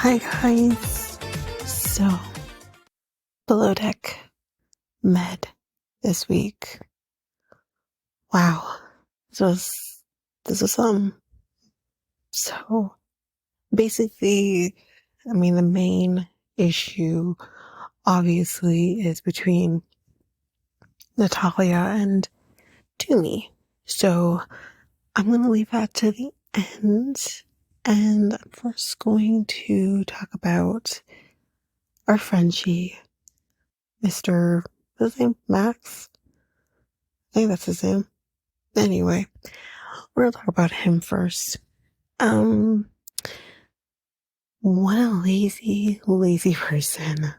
Hi guys. So, below deck med this week. Wow. This was so basically, the main issue obviously is between Natalia and Tumi. So I'm gonna leave that to the end, and I'm first going to talk about our Frenchie, Mr. What's his name? Max? I think that's his name. Anyway, we're gonna talk about him first. Um, what a lazy person.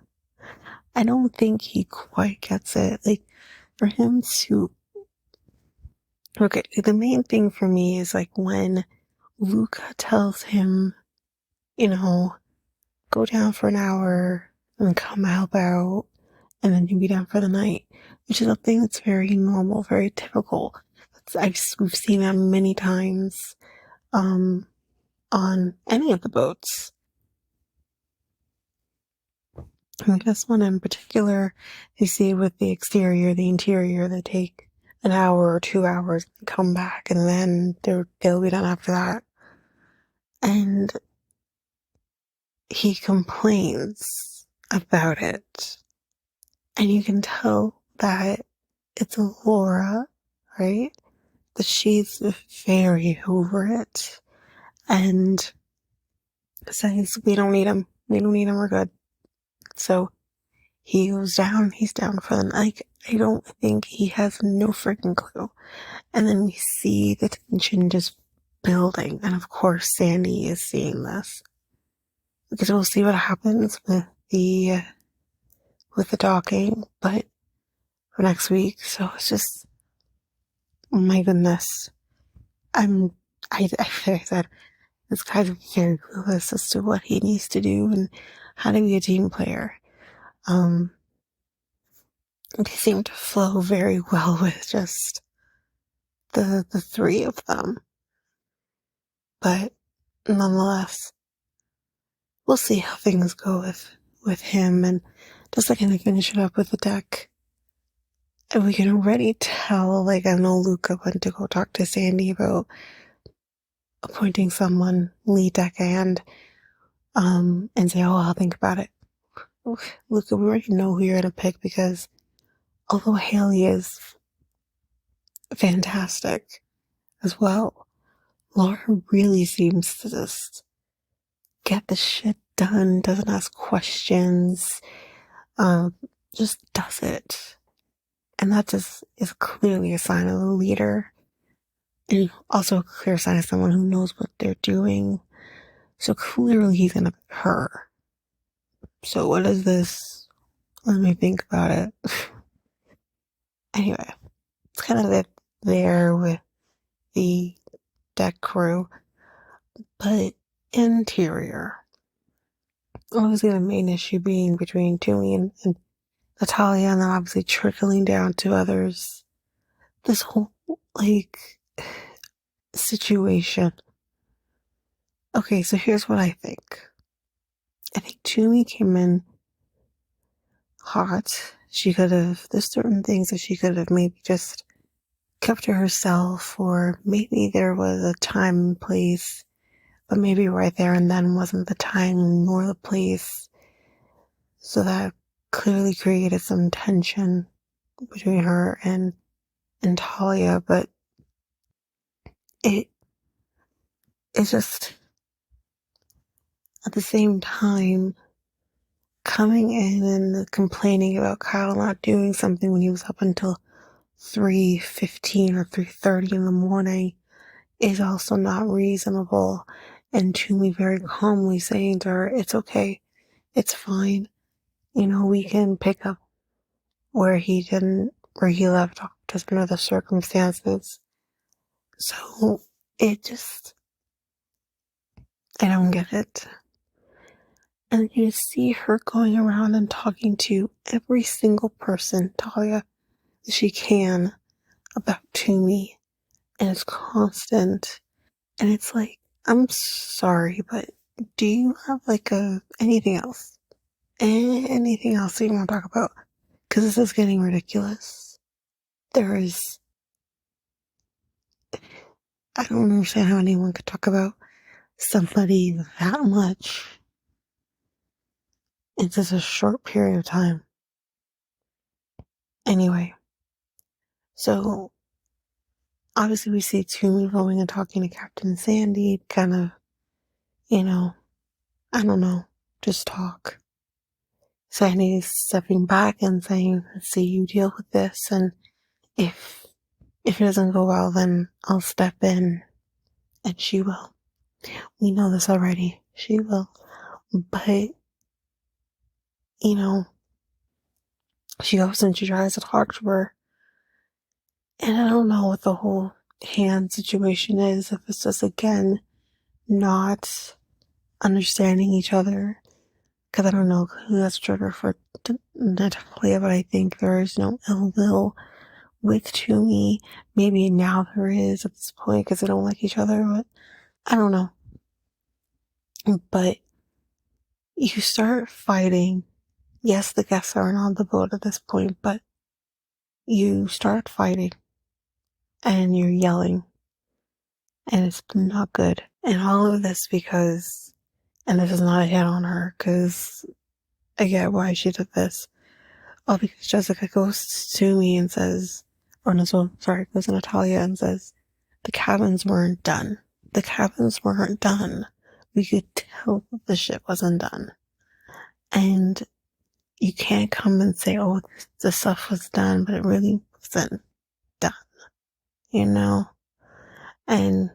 I don't think he quite gets it. Like, for him to, okay, the main thing for me is like when Luca tells him, go down for an hour and come help out, and then you be down for the night, which is a thing that's very normal, very typical. We've seen that many times, on any of the boats. And this one in particular, you see with the exterior, the interior, they take an hour or 2 hours and come back, and then they'll be done after that. And he complains about it. And you can tell that it's Laura, right? That she's very over it. And says, we don't need him. We're good. So he goes down, he's down for the night. Like, I don't think he has no freaking clue. And then we see the tension just building. And of course, Sandy is seeing this. Because we'll see what happens with the docking, but for next week. So it's just, oh my goodness. I said, this guy's very clueless as to what he needs to do and how to be a team player. They seem to flow very well with just the three of them. But nonetheless, we'll see how things go with him. And just like, to finish it up with the deck, and we can already tell, like, I know Luca went to go talk to Sandy about appointing someone lead deckhand, and say, oh, I'll think about it. Luca, we already know who you're going to pick, because although Haley is fantastic as well, Laura really seems to just get the shit done, doesn't ask questions, just does it. And that just is clearly a sign of a leader, and also a clear sign of someone who knows what they're doing. So clearly he's gonna pick her. So what is this? Let me think about it. Anyway, it's kind of it there with the deck crew. But interior, obviously the main issue being between Tumi and Natalia, and then obviously trickling down to others. This whole, situation. Okay, so here's what I think. I think Tumi came in hot. There's certain things that she could have maybe just kept to herself, or maybe there was a time and place, but maybe right there and then wasn't the time nor the place. So that clearly created some tension between her and Talia, but it's just, at the same time, coming in and complaining about Kyle not doing something when he was up until 3:15 or 3:30 in the morning is also not reasonable. And Tumi very calmly saying to her, it's okay, it's fine. We can pick up where he left off, just under the circumstances. So I don't get it. And you see her going around and talking to every single person, Talia, that she can about Tumi. And it's constant. And it's like, I'm sorry, but do you have like anything else? Anything else that you want to talk about? Because this is getting ridiculous. I don't understand how anyone could talk about somebody that much in such a short period of time. Anyway, so obviously we see Tumi going and talking to Captain Sandy, kind of, I don't know, just talk. Sandy's stepping back and saying, let's see you deal with this, and if it doesn't go well, then I'll step in, and she will. We know this already. She will. But, she goes and she tries to talk to her, and I don't know what the whole hand situation is, if it's just, again, not understanding each other, because I don't know who that's trigger for Natalia, but I think there is no ill will with Tumi. Maybe now there is at this point because they don't like each other, but I don't know. But you start fighting. Yes, the guests aren't on the boat at this point, but you start fighting and you're yelling, and it's not good. And all of this because, and this is not a hit on her, because I get why she did this. All because Jessica goes to me and says, or no, sorry, goes to Natalia and says, the cabins weren't done. The cabins weren't done. We could tell the ship wasn't done. And you can't come and say, oh, the stuff was done, but it really wasn't done, And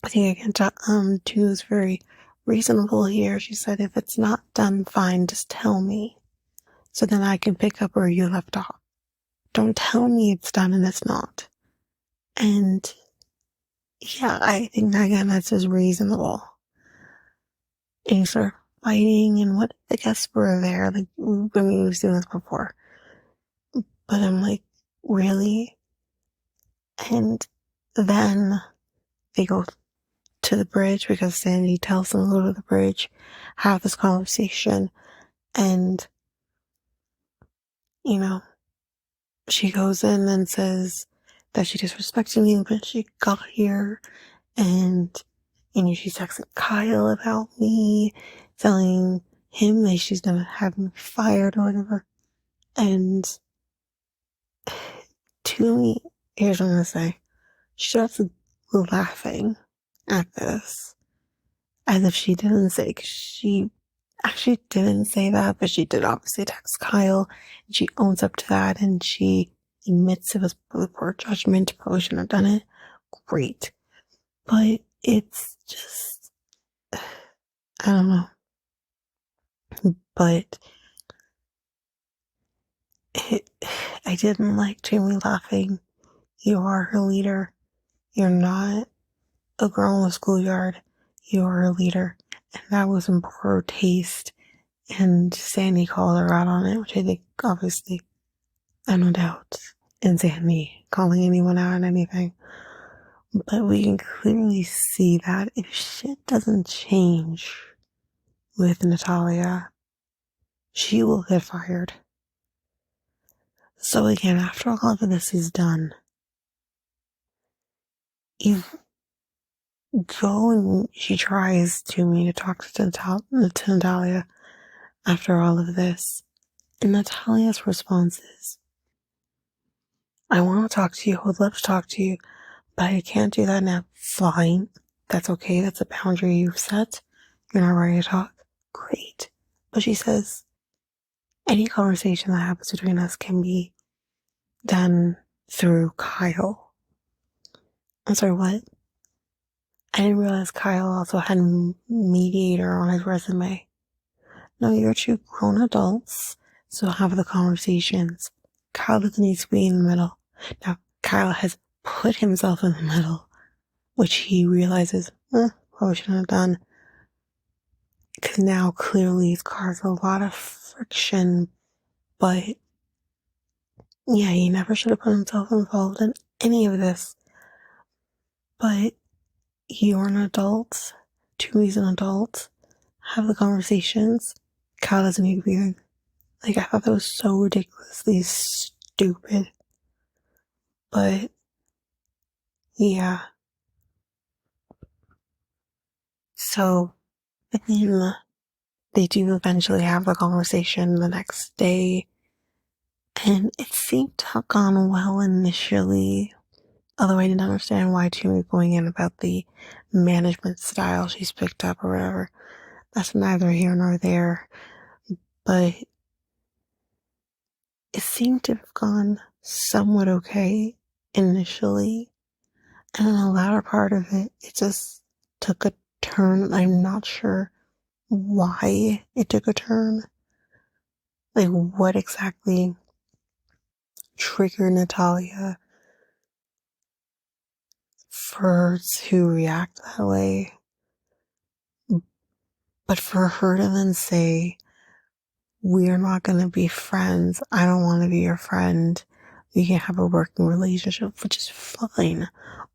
I think again, Tu is very reasonable here. She said, if it's not done, fine, just tell me, so then I can pick up where you left off. Don't tell me it's done and it's not. And yeah, I think that, again, that's just reasonable. And you start fighting, and what the guests were there, like, I mean, we've seen this before. But I'm like, really? And then they go to the bridge because Sandy tells them to go to the bridge, have this conversation, and, she goes in and says that she disrespected me when she got here, and, she's texting Kyle about me, telling him that she's gonna have me fired or whatever, and to me, here's what I'm gonna say, she starts laughing at this, as if she didn't say, 'cause she actually didn't say that, but she did obviously text Kyle, and she owns up to that, and she admits it was poor judgment, probably shouldn't have done it. Great. But it's just, I don't know. But I didn't like Jamie laughing. You are her leader. You're not a girl in the schoolyard. You are a leader. And that was in poor taste. And Sandy called her out on it, which I think, obviously, I have no doubt in Sandy calling anyone out on anything. But we can clearly see that if shit doesn't change with Natalia, she will get fired. So again, after all of this is done, you go and she tries to talk to Natalia after all of this. And Natalia's response is, I want to talk to you, I would love to talk to you, but I can't do that now. Fine. That's okay. That's a boundary you've set. You're not ready to talk. Great. But she says, any conversation that happens between us can be done through Kyle. I'm sorry, what? I didn't realize Kyle also had a mediator on his resume. No, you're two grown adults, so have the conversations. Kyle doesn't need to be in the middle. Now, Kyle has put himself in the middle, which he realizes, probably shouldn't have done. Because now clearly it's caused a lot of friction, but yeah, he never should have put himself involved in any of this. But you're an adult. Tumi's an adult. Have the conversations. Kyle doesn't need to be like, I thought that was so ridiculously stupid. But, yeah. So, then they do eventually have the conversation the next day. And it seemed to have gone well initially. Although I didn't understand why Tumi going in about the management style she's picked up or whatever. That's neither here nor there. But it seemed to have gone somewhat okay initially. And in the latter part of it, it just took a turn. I'm not sure why it took a turn. Like, what exactly triggered Natalia for her to react that way. But for her to then say, we're not going to be friends. I don't want to be your friend. We can have a working relationship, which is fine.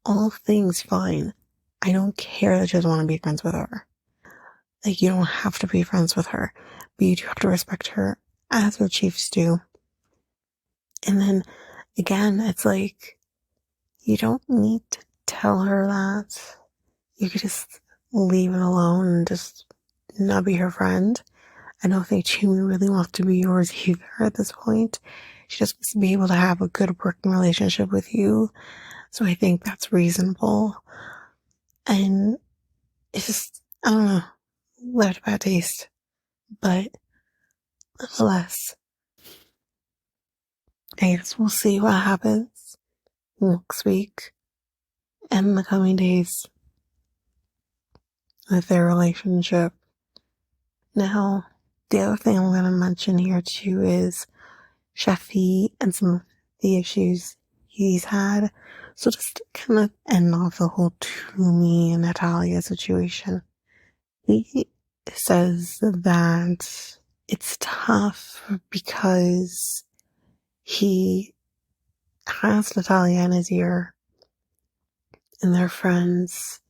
All things fine. I don't care that you doesn't want to be friends with her. Like, you don't have to be friends with her, but you do have to respect her as your chiefs do. And then again, it's like, you don't need to tell her that. You could just leave it alone and just not be her friend. I don't think Tumi really wants to be yours either at this point. She just wants to be able to have a good working relationship with you. So I think that's reasonable. And it's just, I don't know, left a bad taste. But nonetheless, I guess we'll see what happens next week and the coming days with their relationship. Now, the other thing I'm going to mention here too is cheffie and some of the issues he's had. So just to kind of end off the whole Tumi and Natalia situation, he says that it's tough because he has Natalia in his ear and they're friends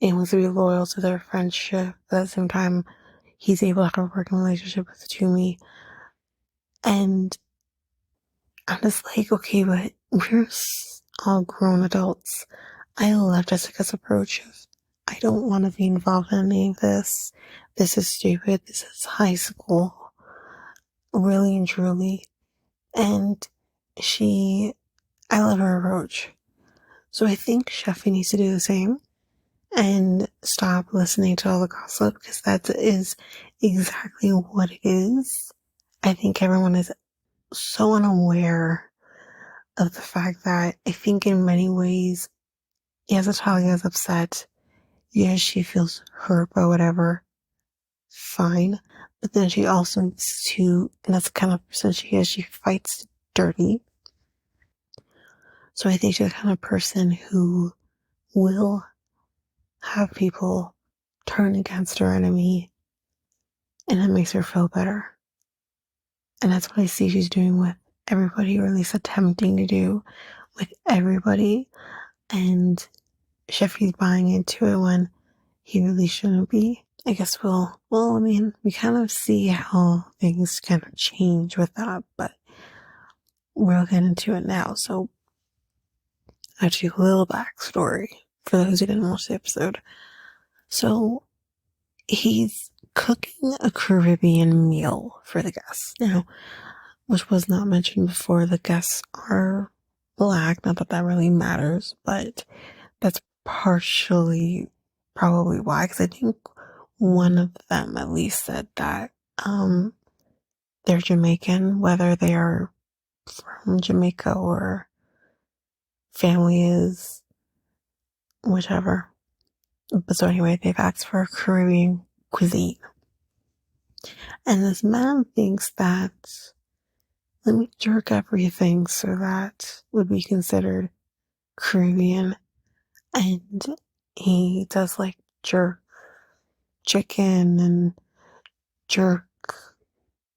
and wants to be loyal to their friendship, but at the same time he's able to have a working relationship with Tumi. And I'm just like, okay, but we're all grown adults. I love Jessica's approach of, I don't want to be involved in any of this. This is stupid. This is high school. Really and truly. And I love her approach. So I think cheffie needs to do the same and stop listening to all the gossip, because that is exactly what it is. I think everyone is so unaware of the fact that I think in many ways, yes, Natalia is upset. Yes, she feels hurt by whatever. Fine. But then she also needs to, and that's the kind of person she is, she fights dirty. So I think she's the kind of person who will have people turn against her enemy, and it makes her feel better. And that's what I see she's doing with everybody, or at least attempting to do with everybody. And cheffie's buying into it when he really shouldn't be. I guess we kind of see how things kind of change with that, but we'll get into it now. So, actually, a little backstory for those who didn't watch the episode. So, he's cooking a Caribbean meal for the guests. Now, which was not mentioned before, the guests are black. Not that that really matters, but that's partially probably why, because I think one of them at least said that they're Jamaican, whether they are from Jamaica or family is whichever. But so anyway, they've asked for Caribbean cuisine. And this man thinks that, let me jerk everything so that would be considered Caribbean. And he does like jerk chicken and jerk,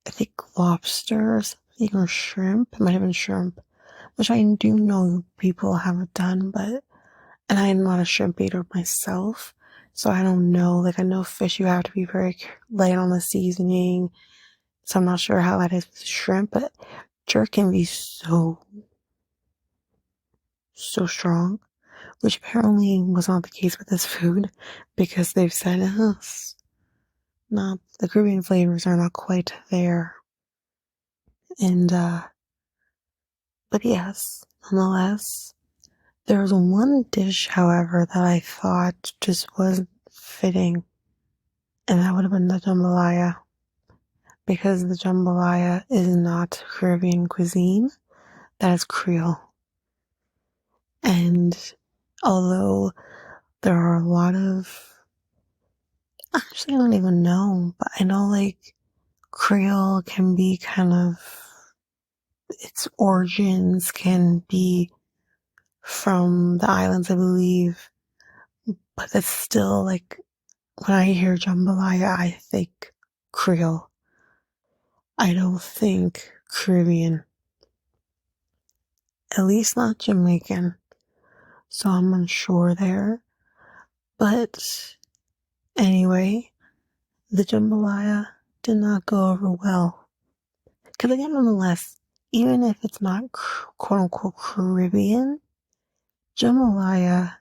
I think, lobsters, or shrimp. It might have been shrimp, which I do know people have done, and I'm not a shrimp eater myself, So I don't know. Like, I know fish, you have to be very light on the seasoning. So I'm not sure how that is with shrimp, but jerk can be so strong, which apparently was not the case with this food because they've said not the Caribbean flavors are not quite there. And but yes, nonetheless, there was one dish, however, that I thought just wasn't fitting, and that would have been the jambalaya, because the jambalaya is not Caribbean cuisine, that is Creole. And although there are a lot of, actually I don't even know, but I know like Creole can be kind of, its origins can be from the islands, I believe, but it's still like, when I hear jambalaya, I think Creole. I don't think Caribbean. At least not Jamaican. So I'm unsure there. But anyway, the jambalaya did not go over well. Because again, nonetheless, even if it's not quote unquote Caribbean, jambalaya,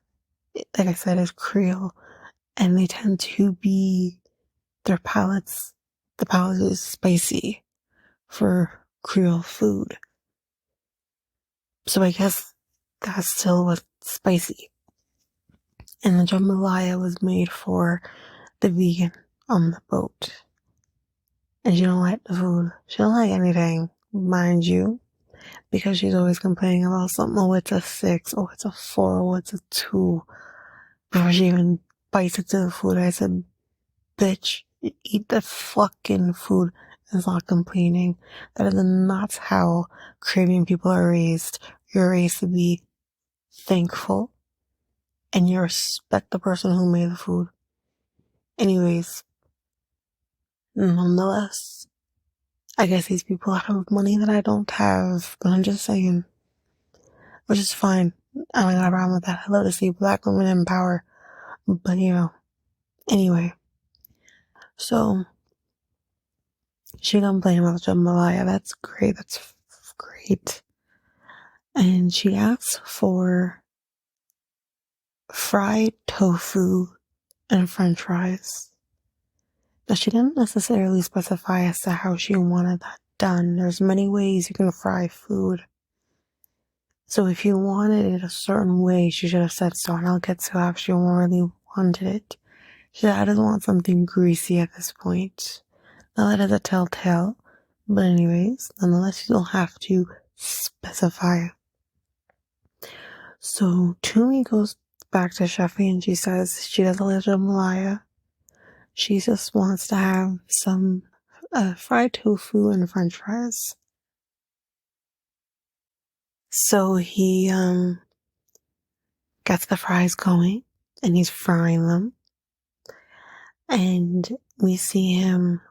like I said, is Creole. And they tend to be, their palates, the palate is spicy for Creole food. So I guess that still was spicy. And the jambalaya was made for the vegan on the boat. And she don't like the food. She don't like anything, mind you, because she's always complaining about something. Oh, it's a 6. Oh, it's a 4. Oh, it's a 2. Before she even bites into the food, I said, bitch, eat the fucking food and stop complaining. That is not how Caribbean people are raised. You're raised to be thankful and you respect the person who made the food. Anyways, nonetheless, I guess these people have money that I don't have, but I'm just saying, which is fine. I don't got a problem with that. I love to see black women in power, but anyway, so she complained about jambalaya. That's great. That's great. And she asked for fried tofu and french fries. Now, she didn't necessarily specify as to how she wanted that done. There's many ways you can fry food. So if you wanted it a certain way, she should have said so, and I'll get to how she really wanted it. She said, I just want something greasy at this point. Now that is a telltale. But anyways, nonetheless, you don't have to specify. So Tumi goes back to cheffie and she says she doesn't like jambalaya. She just wants to have some fried tofu and french fries. So he gets the fries going and he's frying them. And we see him,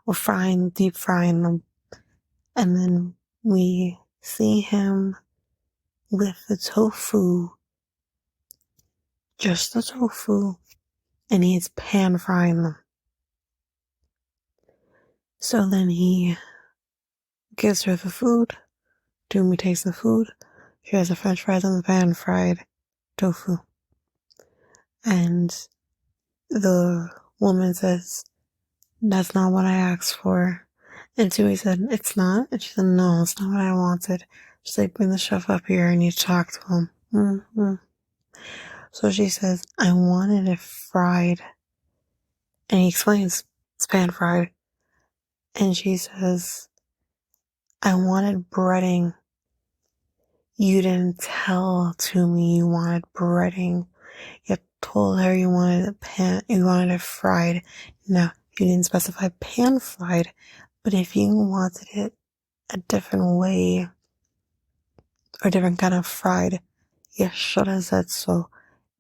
deep frying them. And then we see him with the tofu, just the tofu, and he's pan frying them. So then he gives her the food. Tumi takes the food. She has the french fries on the pan fried tofu. And the woman says, that's not what I asked for. And Tumi said, it's not? And she said, no, it's not what I wanted. She's like, bring the chef up here. I need to talk to him. Mm-hmm. So she says, I wanted it fried. And he explains, it's pan fried. And she says, I wanted breading. You didn't tell Tumi you wanted breading. You told her you wanted it fried. No, you didn't specify pan fried. But if you wanted it a different way, or different kind of fried, you should have said so.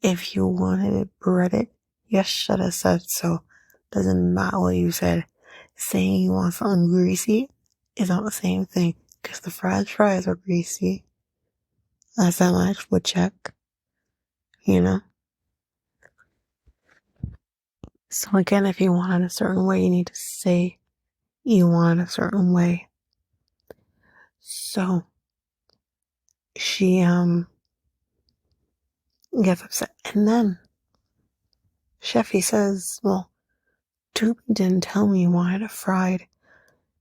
If you wanted it breaded, you should have said so. Doesn't matter what you said. Saying you want something greasy is not the same thing, because the french fries are greasy. That's how much would check, you know? So again, if you want it a certain way, you need to say you want it a certain way. So she gets upset. And then cheffie says, well, Tumi didn't tell me you wanted it fried.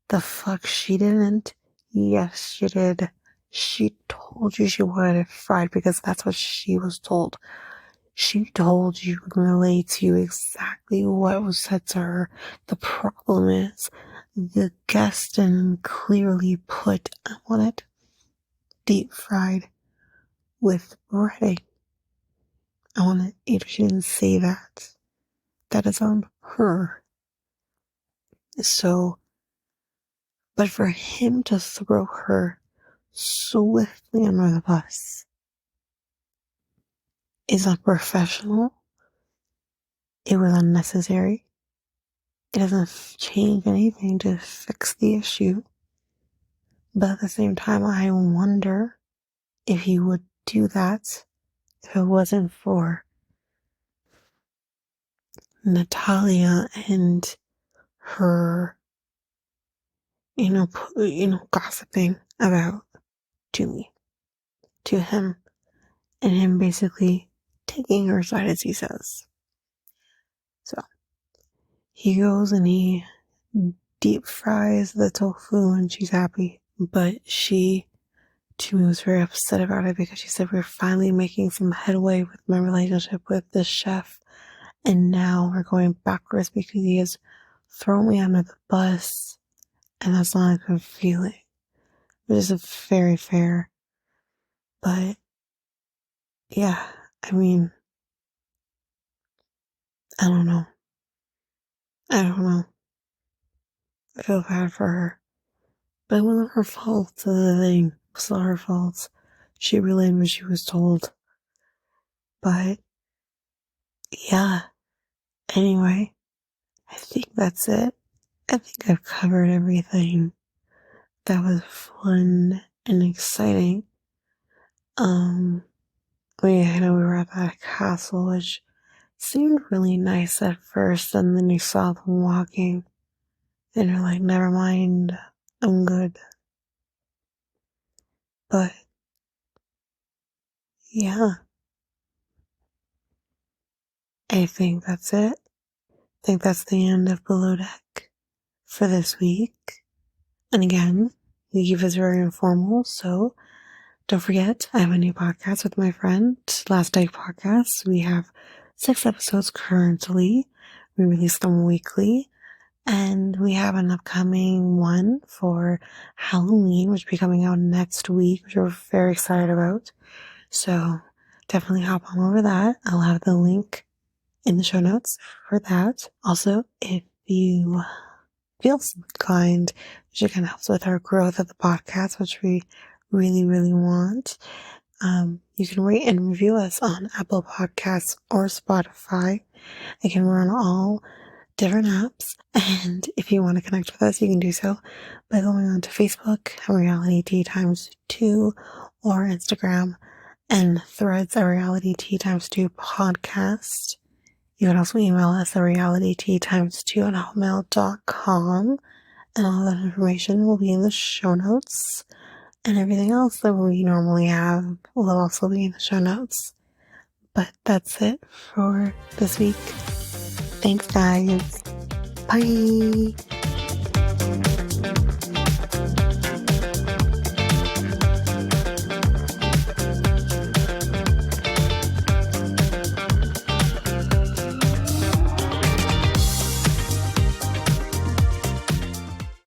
The fuck she didn't? Yes, she did. She told you she wanted it fried because that's what she was told. She told you and relayed to you exactly what was said to her. The problem is, the guest didn't clearly put, I want it deep fried with breading. I want it, she didn't say that. That is on her. So, but for him to throw her swiftly under the bus is unprofessional. It was unnecessary. It doesn't change anything to fix the issue. But at the same time, I wonder if he would do that if it wasn't for Natalia and her, gossiping about Tumi to him, and him basically taking her side, as he says. So he goes and he deep fries the tofu, and she's happy. But Tumi was very upset about it because she said, we're finally making some headway with my relationship with this chef, and now we're going backwards because he has thrown me under the bus, and that's not a good feeling. Which is very fair. But yeah, I mean, I don't know. I don't know. I feel bad for her. But it wasn't her fault, the thing. It was not her fault. She relayed what she was told. But yeah, anyway, I think that's it. I think I've covered everything that was fun and exciting. I know we were at that castle, which seemed really nice at first, and then you saw them walking, and you're like, never mind, I'm good. But yeah, I think that's it. I think that's the end of Below Deck for this week. And again, we keep this very informal, so don't forget, I have a new podcast with my friend, Last Deck Podcast. We have 6 episodes currently. We release them weekly. And we have an upcoming one for Halloween, which will be coming out next week, which we're very excited about. So definitely hop on over that. I'll have the link in the show notes for that. Also, if you feel so inclined, which again helps with our growth of the podcast, which we really, really want, you can rate and review us on Apple Podcasts or Spotify. Again, we're on all different apps, and if you want to connect with us, you can do so by going on to Facebook, Reality Tea Times 2, or Instagram and Threads, Reality Tea Times 2 podcast. You can also email us at realityteatimes2@hotmail.com, and all that information will be in the show notes, and everything else that we normally have will also be in the show notes. But that's it for this week. Thanks, guys. Bye.